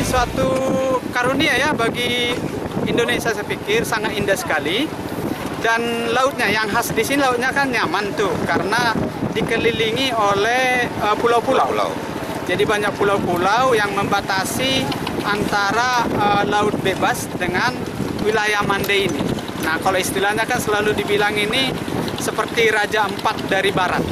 suatu karunia ya bagi Indonesia, saya pikir sangat indah sekali. Dan lautnya yang khas di sini, lautnya kan nyaman tuh karena dikelilingi oleh pulau-pulau. Jadi banyak pulau-pulau yang membatasi antara laut bebas dengan wilayah Mande ini. Nah, kalau istilahnya kan selalu dibilang ini seperti Raja Empat dari Barat.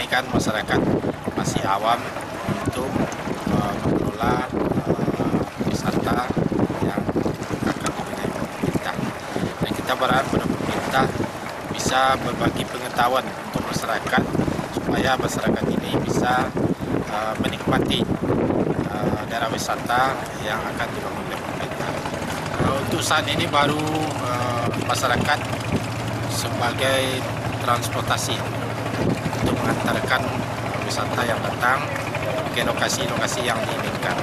Kan masyarakat masih awam untuk mengelola wisata yang akan dimiliki pemerintah. Dan kita berharap pada pemerintah bisa berbagi pengetahuan untuk masyarakat supaya masyarakat ini bisa menikmati daerah wisata yang akan dibangun oleh pemerintah. Untuk saat ini baru masyarakat sebagai transportasi untuk mengantarkan wisata yang datang ke lokasi-lokasi yang diinginkan.